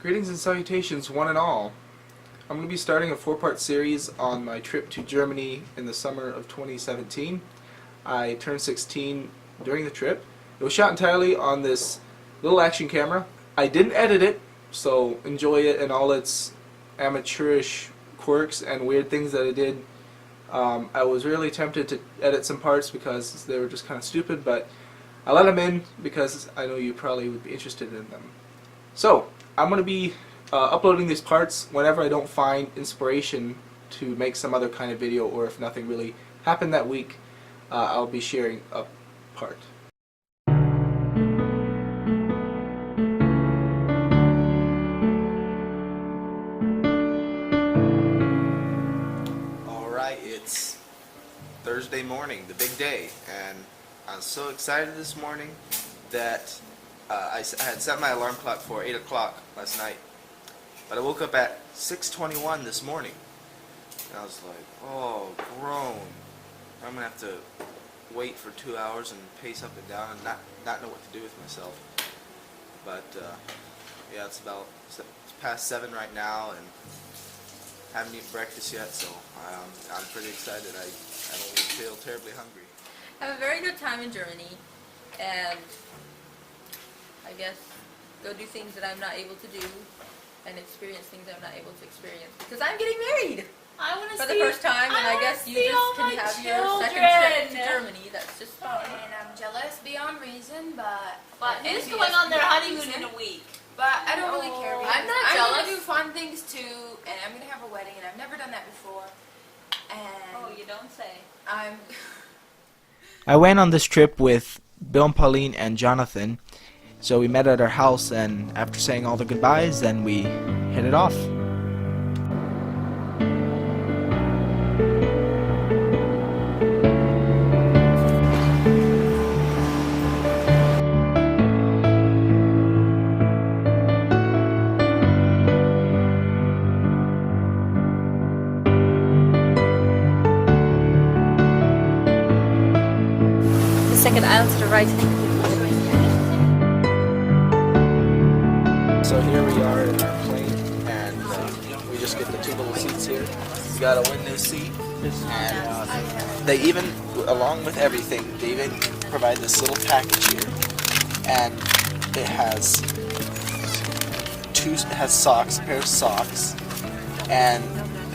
Greetings and salutations, one and all. I'm going to be starting a 4-part series on my trip to Germany in the summer of 2017. I turned 16 during the trip. It was shot entirely on this little action camera. I didn't edit it, so enjoy it and all its amateurish quirks and weird things that I did. I was really tempted to edit some parts because they were just kind of stupid, but I let them in because I know you probably would be interested in them. So, I'm going to be uploading these parts whenever I don't find inspiration to make some other kind of video, or if nothing really happened that week, I'll be sharing a part. Alright, it's Thursday morning, the big day, and I was so excited this morning that I had set my alarm clock for 8 o'clock last night, but I woke up at 6:21 this morning, and I was like, oh, groan. I'm going to have to wait for 2 hours and pace up and down and not know what to do with myself. But, yeah, it's past 7 right now, and haven't eaten breakfast yet, so I'm pretty excited. I don't feel terribly hungry. I have a very good time in Germany, and I guess go do things that I'm not able to do and experience things I'm not able to experience because I'm getting married for the first time, and I guess you just can have your second trip to Germany. That's just fun. And I'm jealous beyond reason, but who's going on their honeymoon in a week? But I don't really care. I'm not I'm jealous. gonna do fun things too, and I'm gonna have a wedding, and I've never done that before. And Oh, you don't say. I went on this trip with Bill and Pauline and Jonathan. So we met at our house, and after saying all the goodbyes, then we headed off. The second aisle to the right. So here we are in our plane, and we just get the 2 little seats here. We got a window seat, and they even, along with everything, they even provide this little package here, and it has socks, a pair of socks, and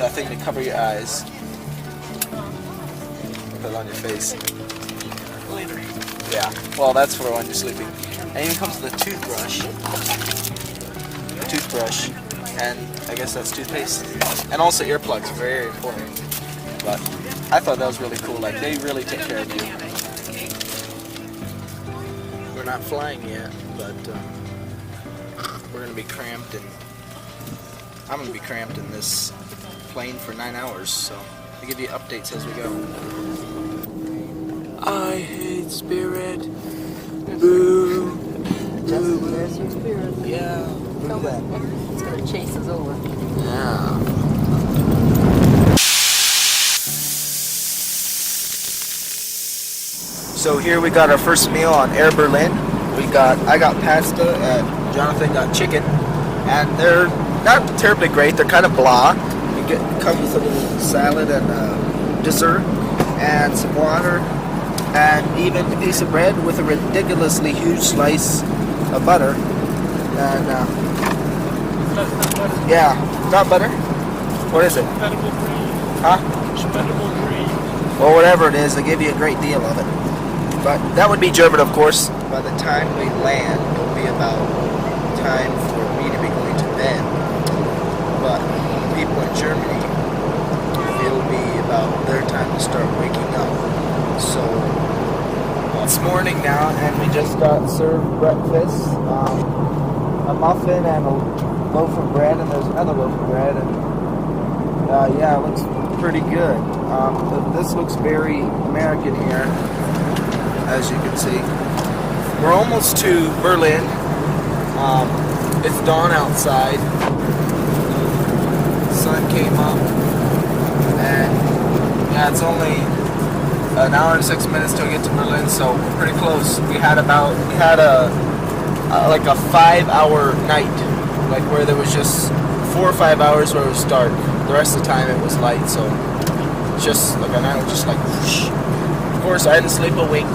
a thing to cover your eyes. Put it on your face. Later. Yeah. Well, that's for when you're sleeping. And it even comes with a toothbrush, and I guess that's toothpaste, and also earplugs, very important. But I thought that was really cool. Like, they really take care of you. We're not flying yet, but we're gonna be cramped, and I'm gonna be cramped in this plane for 9 hours. So I'll give you updates as we go. I hate Spirit. Boo. There's your spirit. Yeah. Look at that. It's gonna chase us over. Yeah. So here we got our first meal on Air Berlin. I got pasta and Jonathan got chicken, and they're not terribly great. They're kind of blah. Come with a little salad and dessert and some water, and even a piece of bread with a ridiculously huge slice of butter. And yeah, not butter. What is it? Vegetable cream. Huh? Vegetable cream. Or whatever it is, they give you a great deal of it. But that would be German, of course. By the time we land, it'll be about time for me to be going to bed. But people in Germany, it'll be about their time to start waking up. So it's morning now, and we just got served breakfast. A muffin and a loaf of bread, and there's another loaf of bread, and yeah, it looks pretty good. This looks very American here, as you can see. We're almost to Berlin. It's dawn outside. The sun came up, and yeah, it's only an hour and 6 minutes till we get to Berlin, so we're pretty close. We had like a 5-hour night like where there was just 4 or 5 hours where it was dark. The rest of the time it was light, so just like a night was just like whoosh. Of course, I didn't sleep a wink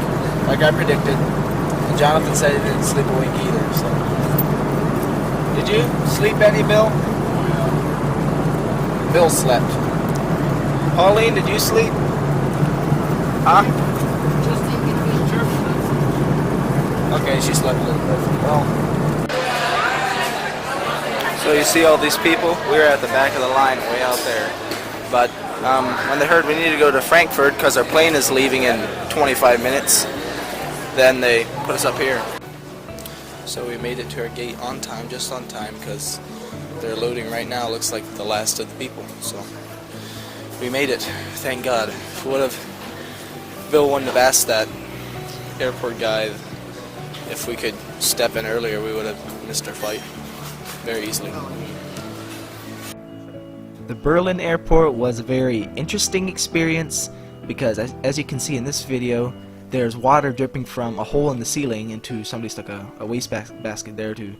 like I predicted, and Jonathan said he didn't sleep a wink either. So, did you sleep any, Bill? Bill slept. Pauline, did you sleep? Huh? Okay, she slept a little bit. Well, so you see all these people? We were at the back of the line, way out there. But when they heard we needed to go to Frankfurt because our plane is leaving in 25 minutes, then they put us up here. So we made it to our gate on time, just on time, because they're loading right now. Looks like the last of the people. So we made it, thank God. What if Bill wouldn't have asked that airport guy if we could step in earlier, we would have missed our flight very easily. The Berlin airport was a very interesting experience because as you can see in this video, there's water dripping from a hole in the ceiling into somebody stuck a waste basket there to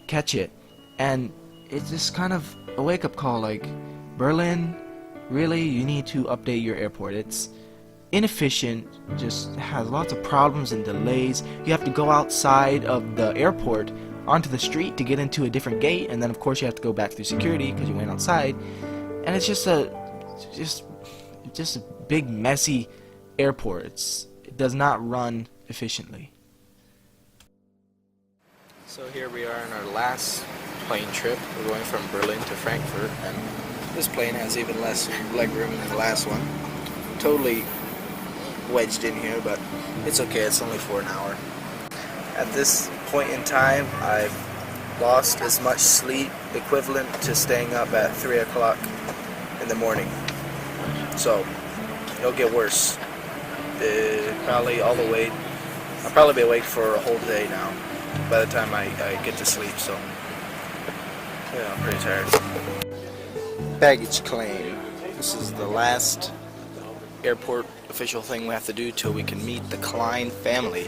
catch it. And it's just kind of a wake-up call, like, Berlin, really, you need to update your airport. It's inefficient, just has lots of problems and delays. You have to go outside of the airport onto the street to get into a different gate, and then of course you have to go back through security because you went outside. And it's just a big messy airport. It does not run efficiently. So here we are in our last plane trip. We're going from Berlin to Frankfurt, and this plane has even less leg room than the last one. Totally wedged in here, but it's okay, it's only for an hour. At this point in time, I've lost as much sleep equivalent to staying up at 3 o'clock in the morning. So it'll get worse. Probably all the way. I'll probably be awake for a whole day now by the time I get to sleep, so yeah, I'm pretty tired. Baggage claim. This is the last airport official thing we have to do till we can meet the Klein family.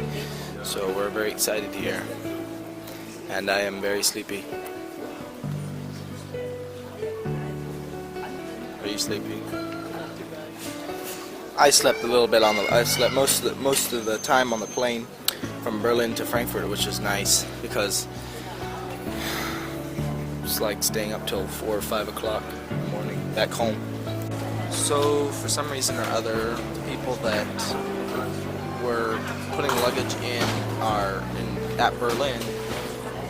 So we're very excited here. And I am very sleepy. Are you sleepy? I slept a little bit I slept most of the time on the plane from Berlin to Frankfurt, which is nice because it's like staying up till 4 or 5 o'clock in the morning back home. So for some reason or other, the people that were putting luggage at Berlin,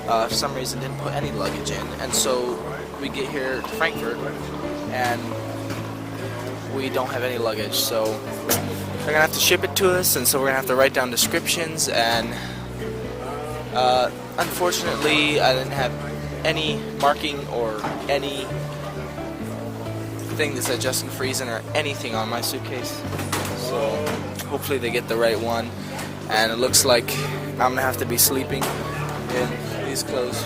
for some reason didn't put any luggage in, and so we get here to Frankfurt and we don't have any luggage, so they're gonna have to ship it to us, and so we're gonna have to write down descriptions. And unfortunately, I didn't have any marking or any thing that said Justin Friesen or anything on my suitcase, so hopefully they get the right one. And it looks like I'm gonna have to be sleeping in these clothes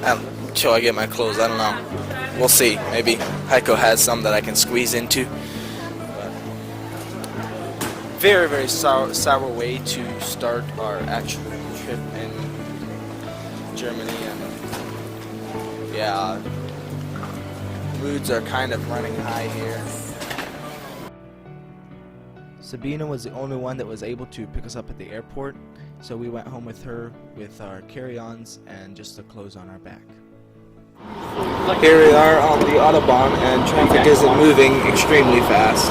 until I get my clothes. I don't know. We'll see. Maybe Heiko has some that I can squeeze into. But very, very sour way to start our actual trip in Germany, and yeah, moods are kind of running high here. Sabina was the only one that was able to pick us up at the airport, so we went home with her with our carry-ons and just the clothes on our back. Here we are on the Autobahn, and traffic isn't moving extremely fast,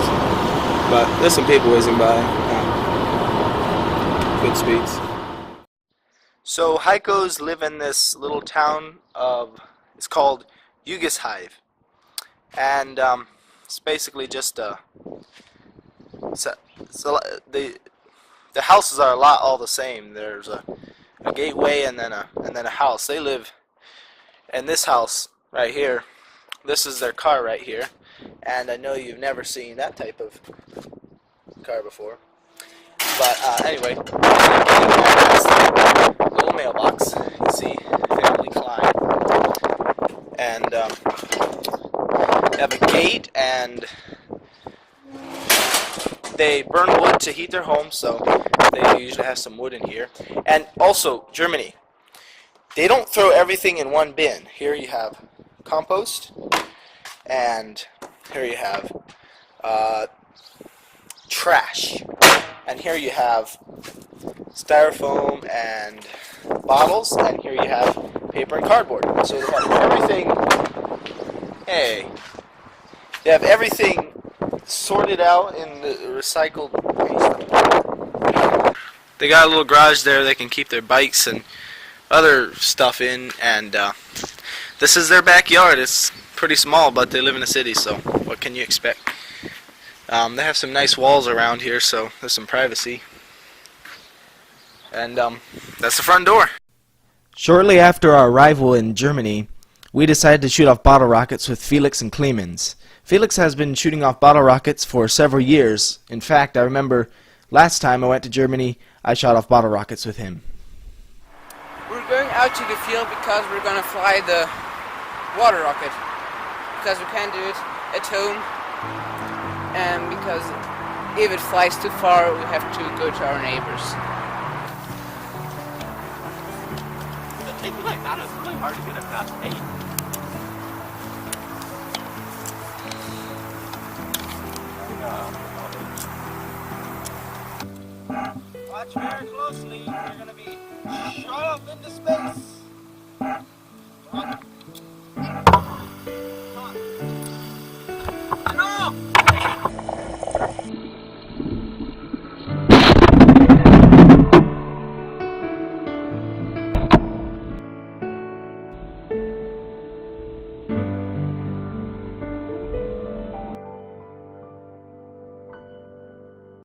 but there's some people whizzing by. Good speeds. So Heiko's live in this little town it's called Jugisheim, and it's basically just the houses are all the same. There's a gateway and then a house. They live in this house right here. This is their car right here, and I know you've never seen that type of car before. But anyway, little mailbox. You see, Family Klein, and they have a gate, and they burn wood to heat their home, so they usually have some wood in here. And also, Germany. they don't throw everything in one bin. Here you have compost, and here you have trash, and here you have styrofoam and bottles, and here you have paper and cardboard. So they have everything. Hey, they have everything sorted out in the recycled waste. They got a little garage there they can keep their bikes and other stuff in, and this is their backyard. It's pretty small, but they live in a city, so what can you expect? They have some nice walls around here, so there's some privacy. And that's the front door. Shortly after our arrival in Germany, we decided to shoot off bottle rockets with Felix and Clemens. Felix has been shooting off bottle rockets for several years. In fact, I remember last time I went to Germany, I shot off bottle rockets with him. We're going out to the field because we're going to fly the water rocket. Because we can't do it at home. And because if it flies too far, we have to go to our neighbors. Things like that is really hard to get a fast pace. Watch very closely. You're going to be shot up into space.